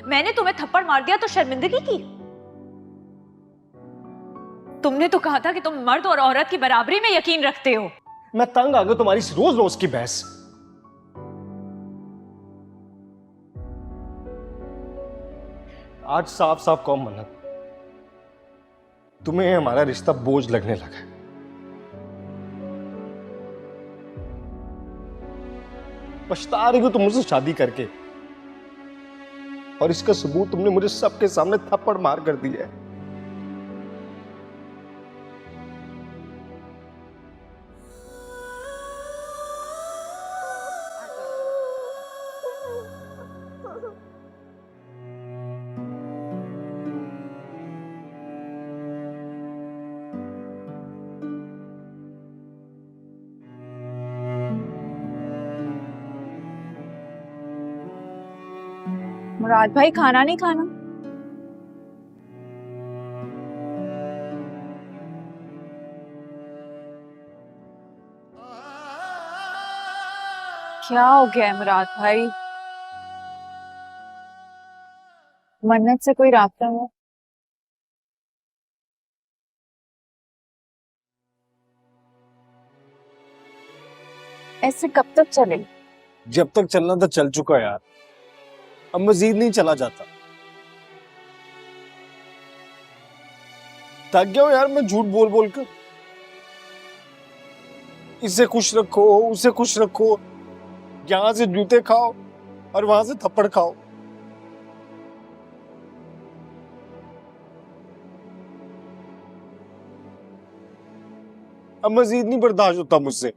मैंने तुम्हें थप्पड़ मार दिया तो शर्मिंदगी की? तुमने तो कहा था कि तुम मर्द और औरत की बराबरी में यकीन रखते हो। मैं तंग आ गया तुम्हारी रोज रोज की बहस। आज साफ साफ कहो मन्नत, तुम्हें हमारा रिश्ता बोझ लगने लगा है। पछता रही हो तुम मुझसे शादी करके, और इसका सबूत तुमने मुझे सबके सामने थप्पड़ मार कर दिया है। मुराद भाई, खाना नहीं खाना? क्या हो गया है मुराद भाई? मन्नत से कोई राब्ता हो? ऐसे कब तक चले? जब तक चलना था चल चुका यार, अब मजीद नहीं चला जाता। थक गया हूं यार मैं झूठ बोल बोल कर। इसे खुश रखो, उसे खुश रखो, यहां से जूते खाओ और वहां से थप्पड़ खाओ। अब मजीद नहीं बर्दाश्त होता मुझसे,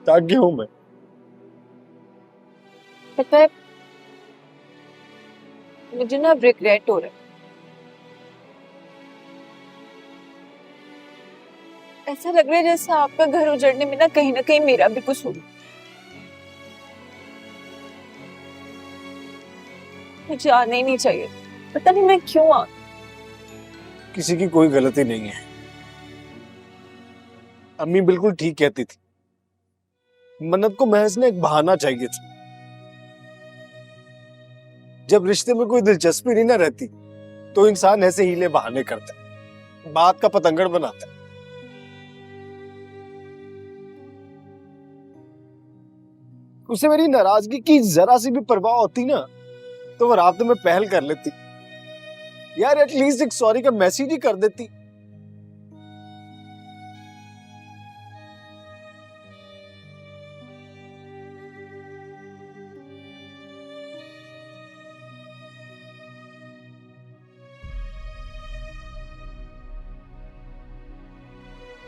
थक गया हूं मैं। पता है, मुझे ना रिग्रेट हो रहा है। ऐसा लग रहा है जैसे आपका घर उजड़ने में ना कहीं मेरा भी कसूर है। मुझे आना ही नहीं चाहिए, पता नहीं मैं क्यों आ। किसी की कोई गलती नहीं है, अम्मी बिल्कुल ठीक कहती थी। मन्नत को महज ने एक बहाना चाहिए था। जब रिश्ते में कोई दिलचस्पी नहीं ना रहती तो इंसान ऐसे हीले बहाने करता है, बात का पतंगड़ बनाता है। उसे मेरी नाराजगी की जरा सी भी परवाह होती ना तो वो रात में पहल कर लेती यार, एटलीस्ट एक सॉरी का मैसेज ही कर देती।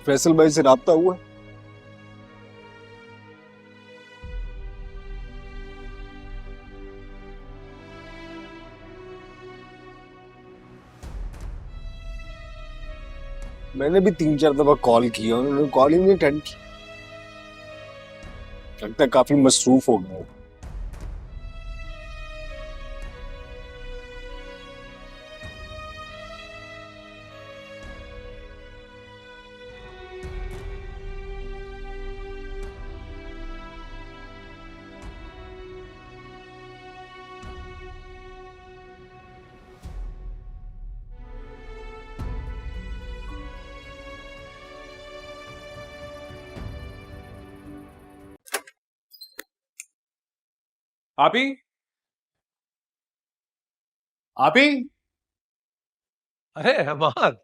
फैसल भाई से राब्ता हुआ? मैंने भी 3-4 दफा कॉल किया, उन्होंने कॉल ही नहीं अटेंड की। लगता है काफी मसरूफ हो गया। आपी, आपी। अरे अहमद।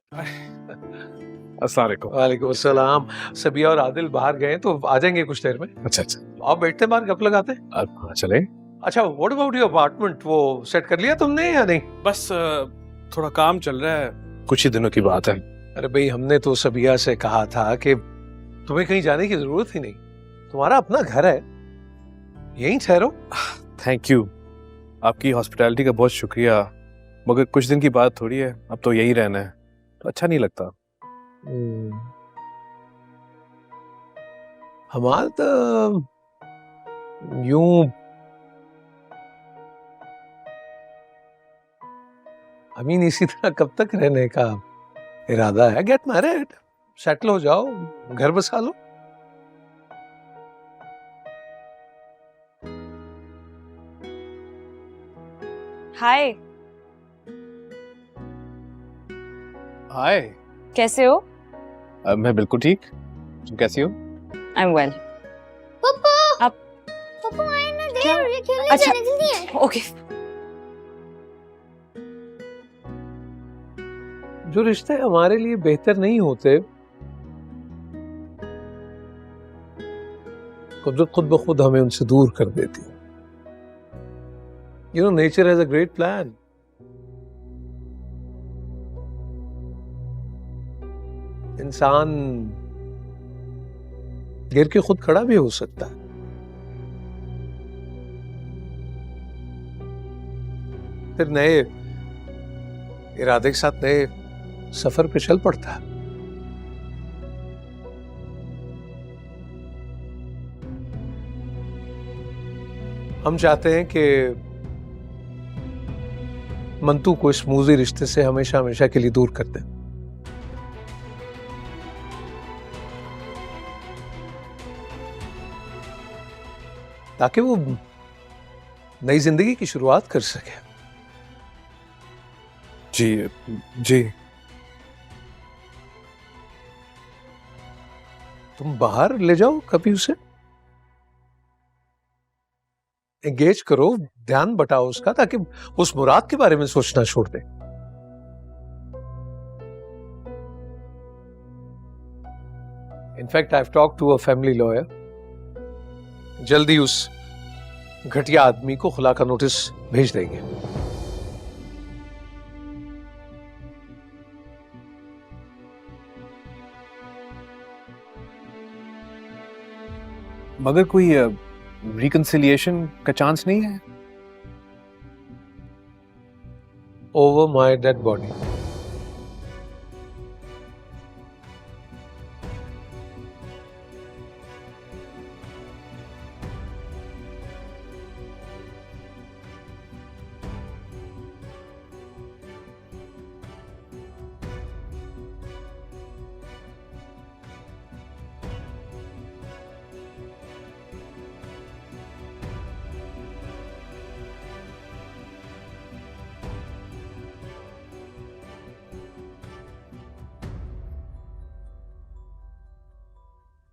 अस्सलाम वालेकुम। वालेकुम अस्सलाम। सबिया और आदिल बाहर गए तो आ जाएंगे कुछ देर में। अच्छा अच्छा, आप बैठते हैं बाहर, गप लगाते हैं। हाँ चले। अच्छा, व्हाट अबाउट योर अपार्टमेंट, वो सेट कर लिया तुमने या नहीं? बस थोड़ा काम चल रहा है, कुछ ही दिनों की बात है। अरे भाई, हमने तो सबिया से कहा था कि तुम्हें कहीं जाने की जरूरत ही नहीं, तुम्हारा अपना घर है, यहीं ठहरो। थैंक यू, आपकी हॉस्पिटैलिटी का बहुत शुक्रिया, मगर कुछ दिन की बात थोड़ी है, अब तो यही रहना है तो अच्छा नहीं लगता। हमारा तो यूं अमीन इसी तरह कब तक रहने का इरादा है? गेट मैरिड, सेटल हो जाओ, घर बसा लो। हाय, हाय। कैसे हो? मैं बिल्कुल ठीक। तुम कैसी हो? I am well. पप्पू आप पप्पू आए ना, देर क्या? हो रही है, खेलने अच्छा। जाने जल्दी है। ओके। जो रिश्ते हमारे लिए बेहतर नहीं होते, कुदरत खुद ब खुद हमें उनसे दूर कर देती है। Nature has a great plan. इंसान गिर के खुद खड़ा भी हो सकता है। फिर नए इरादे के साथ नए सफर पे चल पड़ता है। हम चाहते हैं कि मंतू को इस मूजी रिश्ते से हमेशा हमेशा के लिए दूर कर दें, ताकि वो नई जिंदगी की शुरुआत कर सके। जी जी। तुम बाहर ले जाओ कभी उसे, एंगेज करो, ध्यान बटाओ उसका, ताकि उस मुराद के बारे में सोचना छोड़ दे। In fact I have talk to a family lawyer. जल्दी उस घटिया आदमी को खुला का नोटिस भेज देंगे। मगर कोई रिकंसिलिएशन का चांस नहीं है? Over my dead body.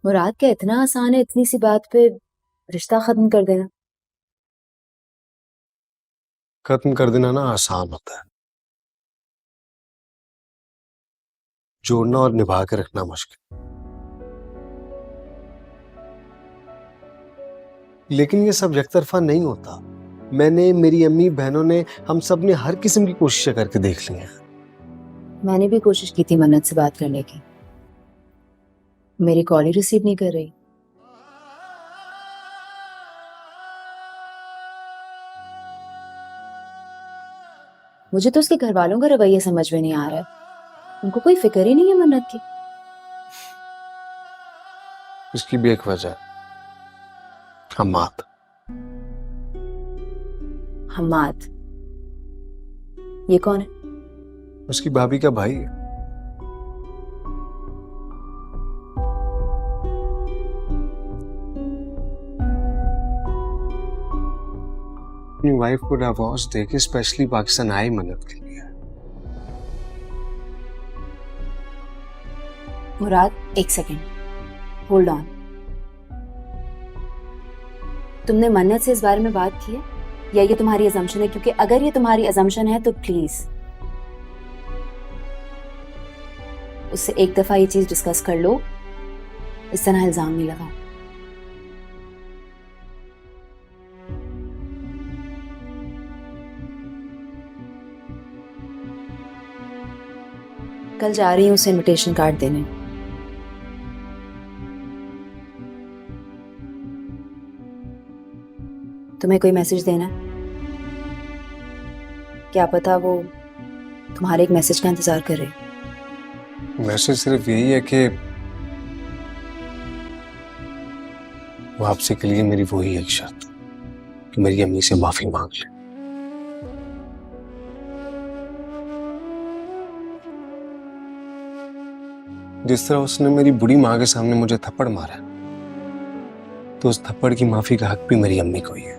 Murad, क्या इतना आसान है इतनी सी बात पे रिश्ता खत्म कर देना? खत्म कर देना ना आसान होता है, जोड़ना और निभा के रखना मुश्किल। लेकिन ये सब एकतरफा नहीं होता। मैंने, मेरी अम्मी, बहनों ने, हम सब ने हर किस्म की कोशिशें करके देख ली हैं। मैंने भी कोशिश की थी मन्नत से बात करने की, मेरी कॉल ही रिसीव नहीं कर रही। मुझे तो उसके घर वालों का रवैया समझ में नहीं आ रहा है। उनको कोई फिक्र ही नहीं है मन्नत की। इसकी भी एक वजह है, हम्माद। हम्माद? ये कौन है? उसकी भाभी का भाई है। अपनी वाइफ को डिवोर्स देके स्पेशली पाकिस्तान आई मन्नत के लिए। मुराद, एक सेकेंड, होल्ड ऑन। तुमने मन्नत से इस बारे में बात की है या ये तुम्हारी अजम्पशन है? क्योंकि अगर ये तुम्हारी अजम्पशन है तो प्लीज उससे एक दफा ये चीज डिस्कस कर लो, इस तरह इल्जाम नहीं लगाओ। कल जा रही हूँ उसे इनविटेशन कार्ड देने। तुम्हें कोई मैसेज देना है? क्या पता वो तुम्हारे एक मैसेज का इंतजार कर रहे हो। मैसेज सिर्फ यही है कि वापसी के लिए मेरी वही एक शर्त कि मेरी अम्मी से माफी मांग ले। जिस तरह उसने मेरी बुढ़ी माँ के सामने मुझे थप्पड़ मारा, तो उस थप्पड़ की माफी का हक भी मेरी अम्मी को ही है।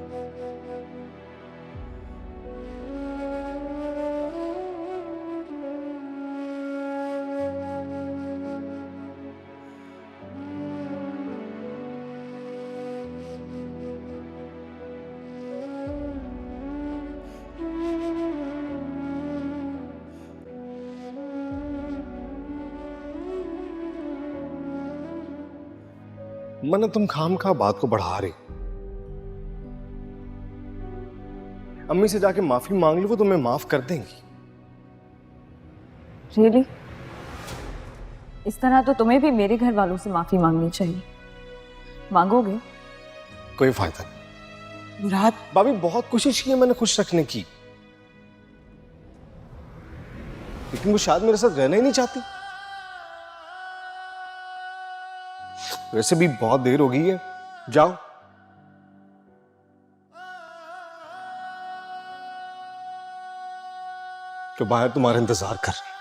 मन्नत तुम खाम खा बात को बढ़ा रही। अम्मी से जाके माफी मांग लो, वो तुम्हें माफ कर देंगी। रियली? इस तरह तो तुम्हें भी मेरे घर वालों से माफी मांगनी चाहिए। मांगोगे? कोई फायदा नहीं। मुराद, भाभी बहुत कोशिश की है मैंने खुश रखने की, लेकिन वो शायद मेरे साथ रहना ही नहीं चाहती। वैसे भी बहुत देर हो गई है, जाओ। तो बाहर तुम्हारा इंतजार कर रहे हैं।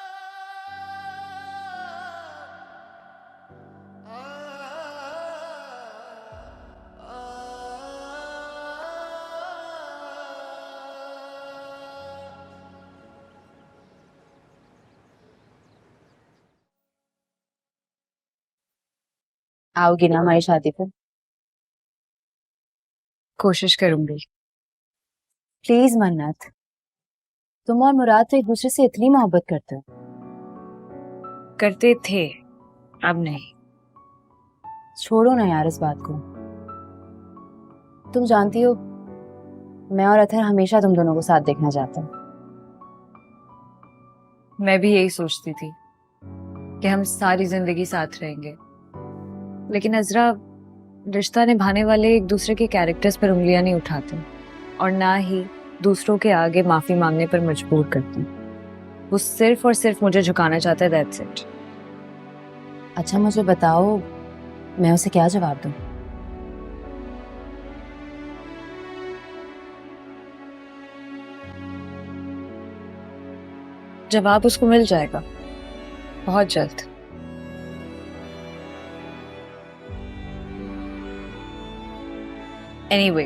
आओगी ना हमारी शादी पर? कोशिश करूंगी। प्लीज मन्नत, तुम और मुराद तो एक दूसरे से इतनी मोहब्बत करते हो। करते थे, अब नहीं। छोड़ो ना यार इस बात को। तुम जानती हो मैं और अथर हमेशा तुम दोनों को साथ देखना चाहते हैं। मैं भी यही सोचती थी कि हम सारी जिंदगी साथ रहेंगे, लेकिन अजरा, रिश्ता निभाने वाले एक दूसरे के कैरेक्टर्स पर उंगलियां नहीं उठाते और ना ही दूसरों के आगे माफी मांगने पर मजबूर करते। वो सिर्फ और सिर्फ मुझे झुकाना चाहता है, दैट्स इट। अच्छा मुझे बताओ, मैं उसे क्या जवाब दूं? जवाब उसको मिल जाएगा बहुत जल्द। एनीवे,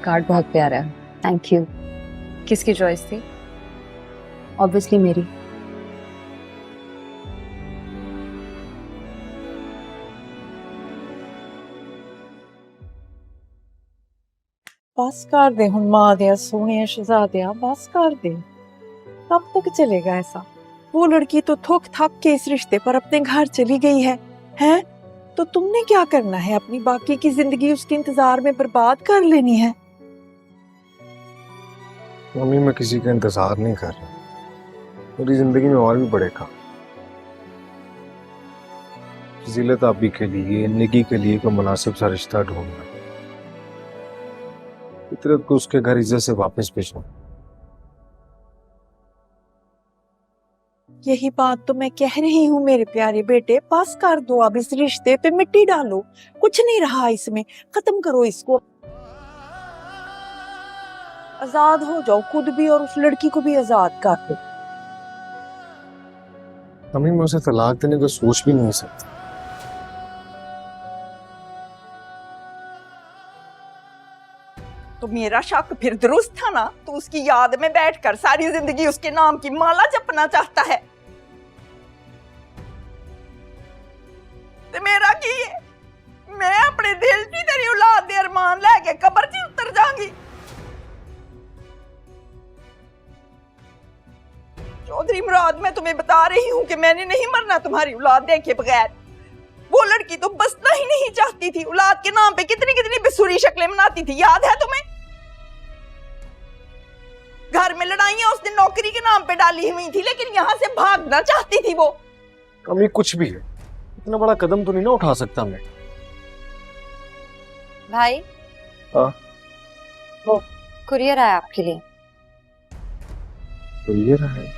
कार्ड बहुत प्यारा है। Thank you. किसकी चॉइस थी? ऑब्वियसली मेरी। बस कर दे हुण मां दे सोने शहजादिया, बस कर दे। कब तक चलेगा ऐसा? वो लड़की तो थक थक के इस रिश्ते पर अपने घर चली गई है, हैं? तो तुमने क्या करना है? अपनी बाकी की जिंदगी उसके इंतजार में बर्बाद कर लेनी है? मम्मी मैं किसी का इंतजार नहीं कर रहा, मेरी जिंदगी में और भी बड़े काम। फजीलत आपी के लिए, निकी के लिए कोई मुनासिब सा रिश्ता ढूंढना, फितरत को उसके घर इज्जत से वापस भेजना। यही बात तो मैं कह रही हूँ मेरे प्यारे बेटे, बस कर दो अब इस रिश्ते पे मिट्टी डालो। कुछ नहीं रहा इसमें, खत्म करो इसको। आजाद हो जाओ, खुद भी और उस लड़की को भी आजाद कर दो। मम्मी मैं उसे तलाक देने को सोच भी नहीं सकता। तो मेरा शक फिर दुरुस्त था ना? तो उसकी याद में बैठकर सारी जिंदगी उसके नाम की माला जपना चाहता है। ते मेरा की है? मैं अपने दिल की तेरी औलाद दे अरमान लेके कब्र च उतर जाऊंगी। चौधरी मुराद, मैं तुम्हें बता रही हूँ कि मैंने नहीं मरना तुम्हारी औलाद देखे बगैर। वो लड़की तो बसना ही नहीं चाहती थी। औलाद के नाम पे कितनी कितनी बेसुरी शक्लें बनाती थी, याद है तुम्हें? घर में लड़ाइयां उसने नौकरी के नाम पे डाली हुई थी, लेकिन यहाँ से भागना चाहती थी वो। मम्मी कुछ भी है, इतना बड़ा कदम तो नहीं ना उठा सकता मैं। भाई, हाँ? वो कुरियर आया आपके लिए। तो ये रहा है।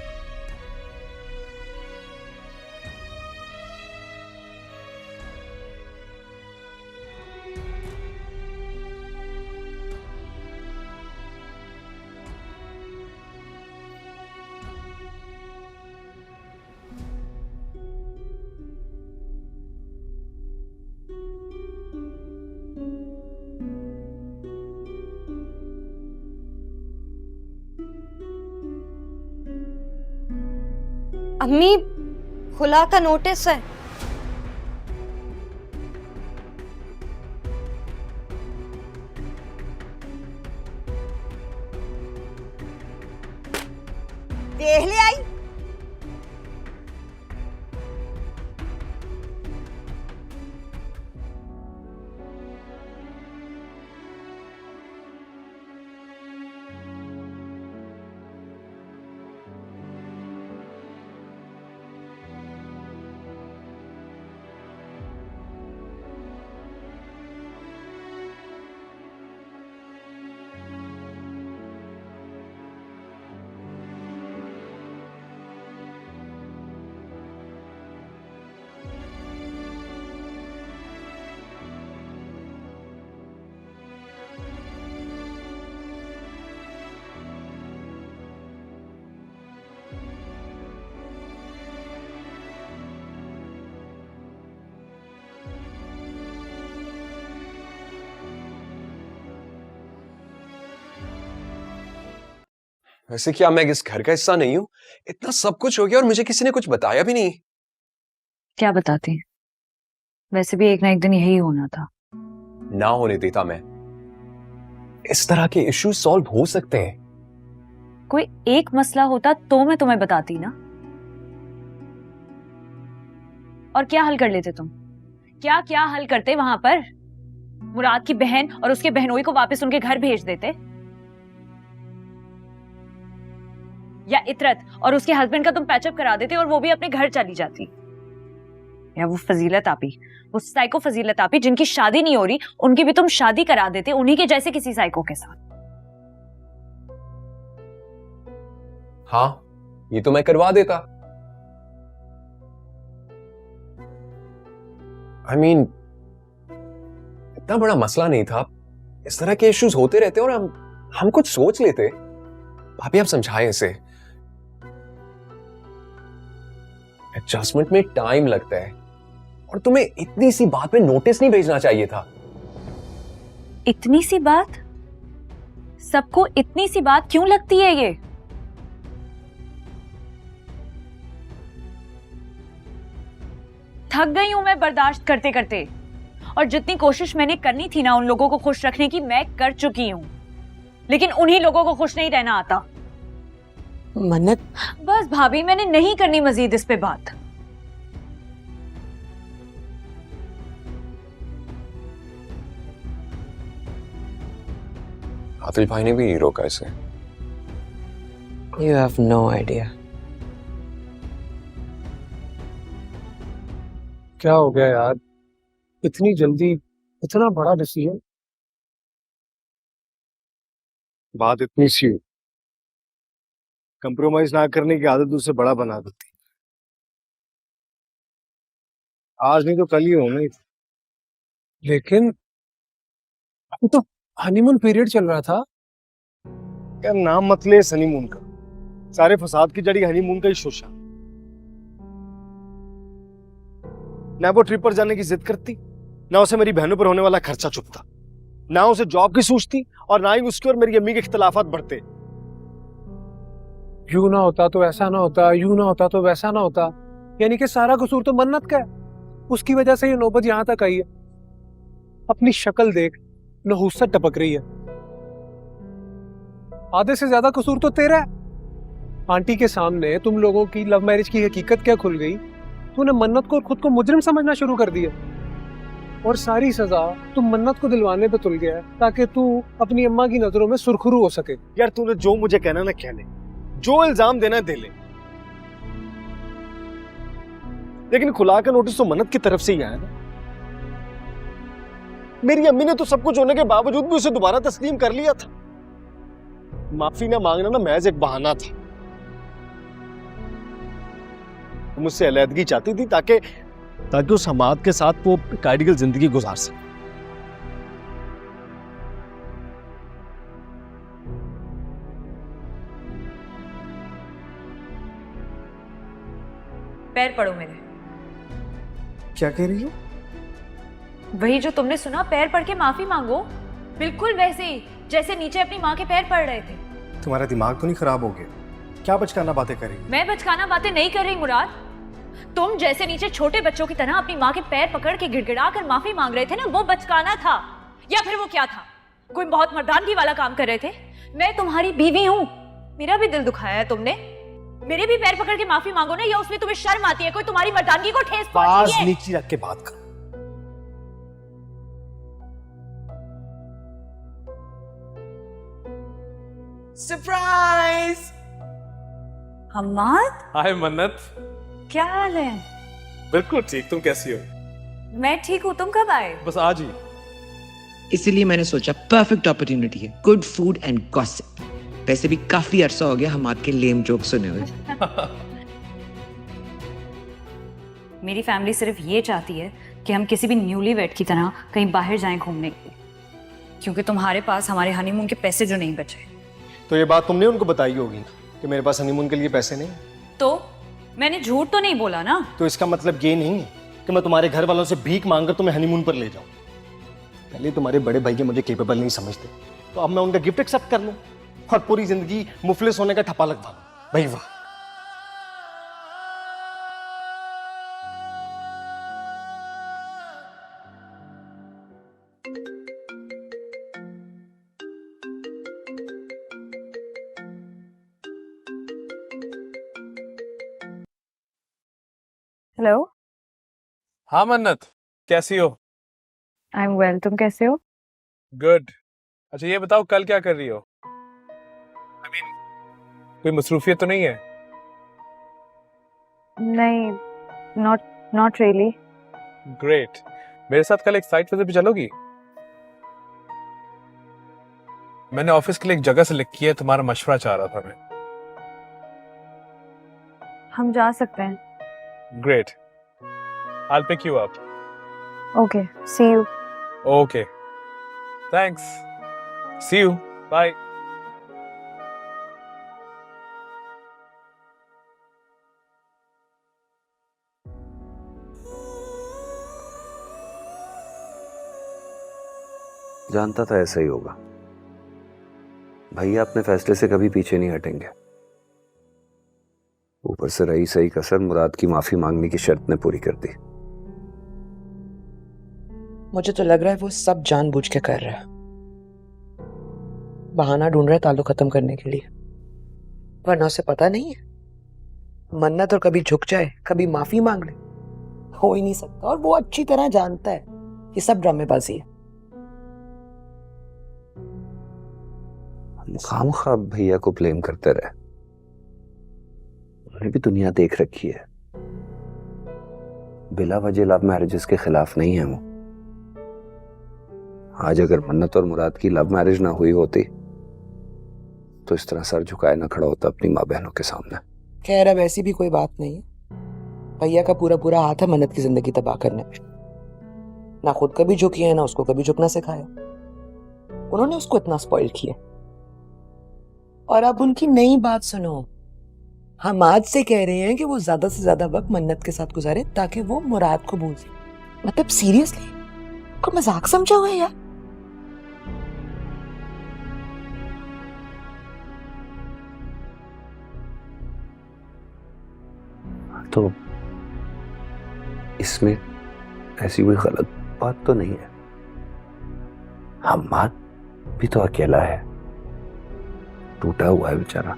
अम्मी, खुला का नोटिस है। देख ले आई। वैसे क्या मैं इस घर का हिस्सा नहीं हूं? इतना सब कुछ हो गया और मुझे किसी ने कुछ बताया भी नहीं। क्या बताते हैं? वैसे भी एक ना एक दिन यही होना था। ना होने देता मैं। इस तरह के इश्यूज सॉल्व हो सकते हैं। कोई एक मसला होता तो मैं तुम्हें बताती ना। और क्या हल कर लेते तुम? क्या क्या हल करते वहां पर? मुराद की बहन और उसके बहनोई को वापस उनके घर भेज देते, या इतरत और उसके हस्बैंड का तुम पैचअप करा देते और वो भी अपने घर चली जाती, या वो फजीलत आपी, वो साइको फजीलत आपी जिनकी शादी नहीं हो रही, उनकी भी तुम शादी करा देते उन्हीं के जैसे किसी साइको के साथ। हाँ, ये तो मैं करवा देता। I mean, इतना बड़ा मसला नहीं था। इस तरह के इश्यूज होते रहते और हम कुछ सोच लेते। भाभी आप समझाएं इसे। एडजस्टमेंट में टाइम लगता है और तुम्हें इतनी सी बात पे नोटिस नहीं भेजना चाहिए था। इतनी सी बात? सबको इतनी सी बात क्यों लगती है ये? थक गई हूं मैं बर्दाश्त करते करते, और जितनी कोशिश मैंने करनी थी ना उन लोगों को खुश रखने की, मैं कर चुकी हूं, लेकिन उन्हीं लोगों को खुश नहीं रहना आता। मन्नत, बस भाभी, मैंने नहीं करनी मजीद इस पे बात। आदिल भाई ने भी नहीं रोका इसे। you have no idea. क्या हो गया यार, इतनी जल्दी इतना बड़ा डिसीजन? बात इतनी सी, कंप्रोमाइज ना करने की आदत उसे बड़ा बना देती। आज नहीं तो कल ही होना ही था। लेकिन अभी तो हनीमून पीरियड चल रहा था। क्या नाम मत ले इस हनीमून का। सारे फसाद की जड़ी हनीमून का ही शोशा। ना वो ट्रिप पर जाने की जिद करती, ना उसे मेरी बहनों पर होने वाला खर्चा चुभता, ना उसे जॉब की सोचती, और ना ही उसकी और मेरी अम्मी के इख्तिलाफात बढ़ते। यूं ना होता तो ऐसा ना होता, यूं ना होता तो वैसा ना होता, यानी कि सारा कसूर तो मन्नत का है। उसकी वजह से ये नौबत यहां तक आई है। अपनी शक्ल देख, नहुसत टपक रही है। आधे से ज्यादा कसूर तो तेरा है। आंटी के सामने तुम लोगों की लव मैरिज की हकीकत क्या खुल गई? तूने मन्नत को और खुद को मुजरिम समझना शुरू कर दिया, और सारी सजा तुम मन्नत को दिलवाने पे तुल गया है ताकि तू अपनी अम्मा की नजरों में सुरखरू हो सके। यार तूने जो मुझे कहना ना कह ले, जो इल्जाम देना दे ले, लेकिन खुला का नोटिस तो मन्नत की तरफ से ही आया ना। मेरी अम्मी ने तो सब कुछ होने के बावजूद भी उसे दोबारा तस्लीम कर लिया था। माफी ना मांगना ना महज एक बहाना था। मुझसे अलैदगी चाहती थी ताकि उस हमाद के साथ वो एक आइडियल जिंदगी गुजार सके। पैर पड़ो मेरे। क्या कह रही हो? वही जो तुमने सुना, पैर पड़ के माफी मांगो। बिल्कुल वैसे ही जैसे नीचे अपनी माँ के पैर पड़ रहे थे। तुम्हारा दिमाग तो नहीं खराब हो गया? क्या बचकाना बातें कर रही हो? मैं बचकाना बातें नहीं कर रही मुराद। तुम जैसे नीचे छोटे बच्चों की तरह अपनी माँ के पैर पकड़ के गिड़गिड़ा कर माफी मांग रहे थे ना, वो बचकाना था। या फिर वो क्या था? कोई बहुत मर्दानगी वाला काम कर रहे थे? मैं तुम्हारी बीवी हूँ, मेरा भी दिल दुखाया है तुमने। मेरे भी पैर पकड़ के माफी मांगो ना, या उसमें तुम्हें शर्म आती है? कोई तुम्हारी मर्दानगी को ठेस पहुंची है? नीचे रख के बात कर। सरप्राइज! हम्माद, हाय मन्नत। क्या हाल है? बिल्कुल ठीक, तुम कैसी हो? मैं ठीक हूँ, तुम कब आए? बस आज ही। इसीलिए मैंने सोचा परफेक्ट अपॉर्चुनिटी है, गुड फूड एंड गॉसिप। वैसे भी काफी अरसा हो गया हम आपके लेम जोक सुने हुए। मेरी फैमिली सिर्फ ये चाहती है कि हम किसी भी न्यूली वेड की तरह कहीं बाहर जाएं घूमने के लिए, क्योंकि तुम्हारे पास हमारे हनीमून के पैसे जो नहीं बचे। तो ये बात तुमने उनको बताई होगी कि मेरे पास हनीमून के लिए पैसे नहीं। तो मैंने झूठ तो नहीं बोला ना? तो इसका मतलब ये नहीं कि मैं तुम्हारे घर वालों से भीख मांगकर तुम्हें हनीमून पर ले जाऊं। पहले तुम्हारे बड़े भाई के मुझे केपेबल नहीं समझते, तो अब मैं उनका गिफ्ट एक्सेप्ट कर लूं? और पूरी जिंदगी मुफलिस होने का ठप्पा लगवा लो। भाई वाह। हेलो। हाँ मन्नत, कैसी हो? आई एम वेल, तुम कैसे हो? गुड। अच्छा ये बताओ कल क्या कर रही हो? कोई मसरूफियत तो नहीं है? नहीं, नॉट रियली। ग्रेट। मेरे साथ कल एक साइट विजिट पे चलोगी? मैंने ऑफिस के लिए एक जगह सेलेक्ट की है, तुम्हारा मशवरा चाह रहा था मैं। हम जा सकते हैं। Great. I'll pick you up. Okay, see you. Okay. Thanks. See you. Bye. जानता था ऐसा ही होगा। भैया अपने फैसले से कभी पीछे नहीं हटेंगे। ऊपर से रही सही कसर मुराद की माफी मांगने की शर्त ने पूरी कर दी। मुझे तो लग रहा है वो सब जानबूझ के कर रहा है, बहाना ढूंढ रहा है ताल्लुक खत्म करने के लिए। वरना उसे पता नहीं है मन्नत और कभी झुक जाए कभी माफी मांग ले, हो ही नहीं सकता। और वो अच्छी तरह जानता है ये सब ड्रामेबाजी है। खामखा भैया को ब्लेम करते रहे। उन्हें भी दुनिया देख रखी है। बिला वजह लव मैरिजेस के खिलाफ नहीं है वो। आज अगर मन्नत और मुराद की लव मैरिज ना हुई होती तो इस तरह सर झुकाए ना खड़ा होता अपनी माँ बहनों के सामने। खैर अब ऐसी भी कोई बात नहीं है। भैया का पूरा पूरा हाथ है मन्नत की जिंदगी तबाह करने में। ना खुद कभी झुकी है ना उसको कभी झुकना सिखाया। उन्होंने उसको इतना स्पॉइल किया। और अब उनकी नई बात सुनो, हम आज से कह रहे हैं कि वो ज्यादा से ज्यादा वक्त मन्नत के साथ गुजारे ताकि वो मुराद को भूल जाए। मतलब सीरियसली को मजाक समझा हुआ है यार। तो इसमें ऐसी कोई गलत बात तो नहीं है। हम्माद भी तो अकेला है, टूटा हुआ है बेचारा।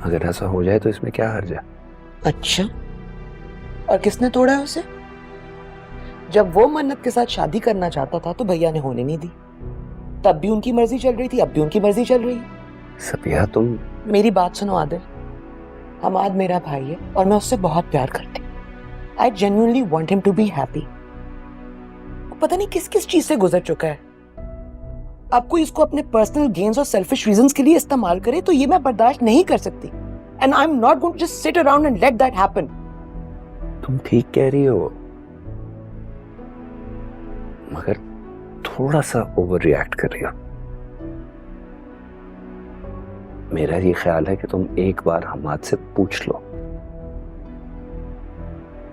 अगर ऐसा हो जाए तो इसमें क्या हर्ज है? अच्छा, और किसने तोड़ा है उसे? जब वो मन्नत के साथ शादी करना चाहता था तो भैया ने होने नहीं दी। तब भी उनकी मर्जी चल रही थी, अब भी उनकी मर्जी चल रही है। सफिया तुम मेरी बात सुनो आदिल, हमाद मेरा भाई है और मैं उससे बहुत प्यार करती हूँ। I genuinely want him to be happy. पता नहीं किस किस चीज से गुजर चुका है। अब कोई इसको अपने पर्सनल गेन्स और सेल्फिश रीजंस के लिए इस्तेमाल करे तो ये मैं बर्दाश्त नहीं कर सकती। And I am not going to just sit around and let that happen. तुम ठीक कह रही हो, मगर थोड़ा सा ओवर रिएक्ट कर रही हो। मेरा ये ख्याल है कि तुम एक बार हम्माद से पूछ लो,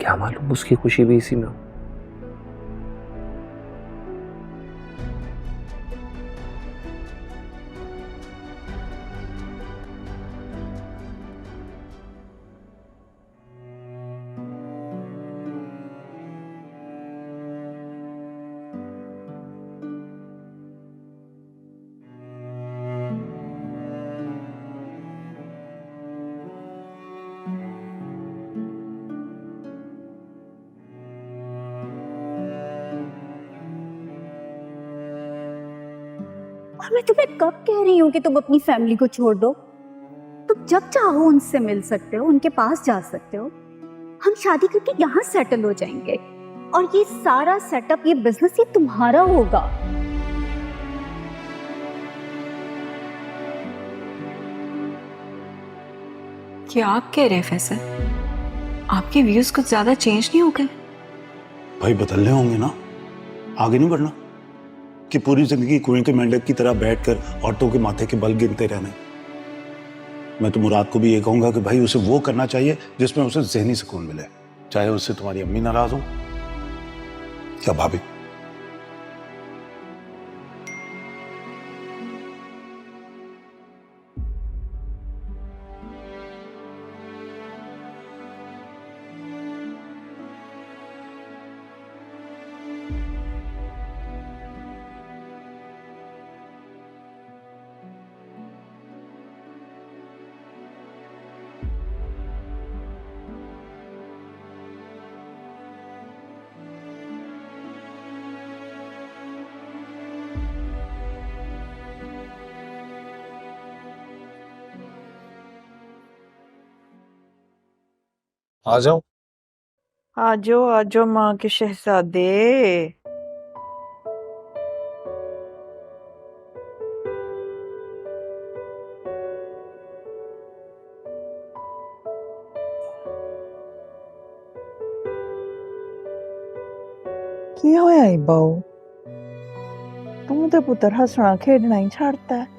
क्या मालूम उसकी खुशी भी इसी में हो। और मैं तुम्हें कब कह रही हूँ कि तुम अपनी फैमिली को छोड़ दो। तुम जब चाहो उनसे मिल सकते हो, उनके पास जा सकते हो। हम शादी करके यहाँ सेटल हो जाएंगे और ये सारा सेटअप, ये बिजनेस, ये तुम्हारा होगा। क्या आप कह रहे हैं फैसल? आपके व्यूज कुछ ज्यादा चेंज नहीं हो गए? भाई बदलने होंगे ना, आगे नहीं बढ़ना कि पूरी जिंदगी कुएं के मेंढक की तरह बैठकर औरतों के माथे के बल गिनते रहने। मैं तो मुराद को भी ये कहूंगा कि भाई उसे वो करना चाहिए जिसमें उसे ज़हनी सुकून मिले, चाहे उससे तुम्हारी अम्मी नाराज हो या भाभी। आ जाओ। आजो माँ के शहजादे। की होया है बाऊ? तू तो पुत्र हंसना खेलना ही छाड़ता है।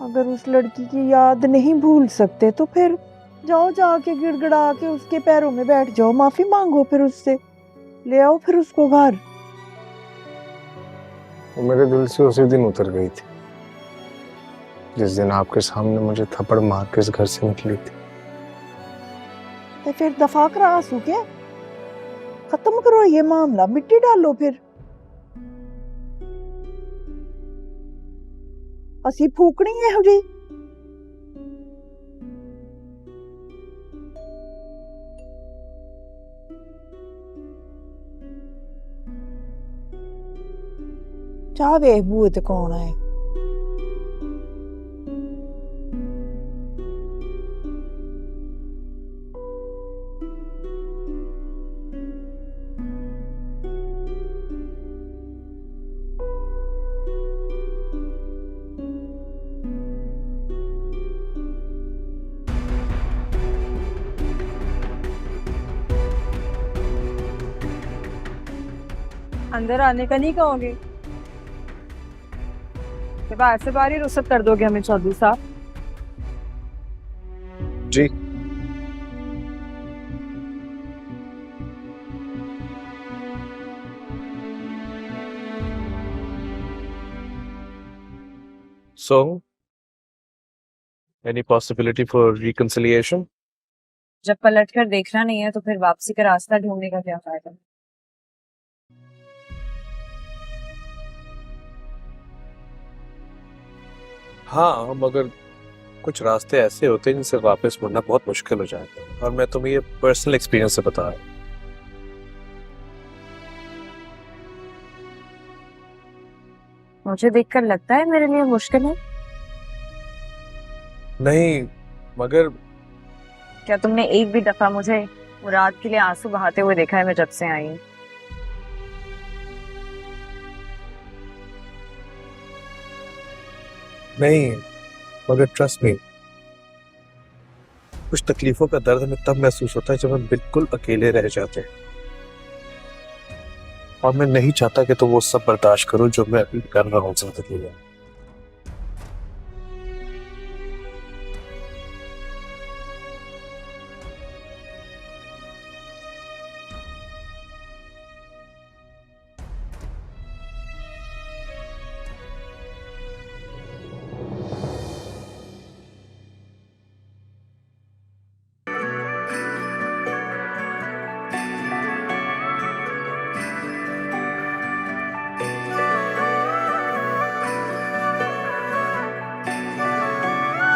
अगर उस लड़की की याद नहीं भूल सकते तो फिर जाओ जाके गिड़गिड़ा के उसके पैरों में बैठ जाओ, माफी मांगो, फिर उससे ले आओ फिर उसको घर। वो मेरे दिल से उसी दिन उतर गई थी जिस दिन आपके सामने मुझे थप्पड़ मार के इस घर से निकली थी। तो फिर दफा करा आंसू के, खत्म करो ये मामला, मिट्टी डालो फिर। असी फूकनी है जी। चाह वे भूत कौन है? अंदर आने का नहीं कहोगे? तो बाहर से बाहर ही रुखसत कर दोगे हमें चौधरी साहब? जी। So, any possibility for reconciliation? जब पलट कर देखना नहीं है तो फिर वापसी का रास्ता ढूंढने का क्या फायदा? हाँ, मगर कुछ रास्ते ऐसे होते हैं जिनसे वापस मुड़ना बहुत मुश्किल हो जाता है, और मैं तुम्हें ये पर्सनल एक्सपीरियंस से बता रहा हूँ। मुझे देखकर लगता है मेरे लिए मुश्किल है? नहीं, मगर क्या तुमने एक भी दफा मुझे मुराद के लिए आंसू बहाते हुए देखा है मैं जब से आई हूँ? नहीं, मगर ट्रस्ट मी, कुछ तकलीफों का दर्द हमें तब महसूस होता है जब हम बिल्कुल अकेले रह जाते हैं, और मैं नहीं चाहता कि तुम वो सब बर्दाश्त करो जो मैं अभी कर रहा हूँ जिंदगी में।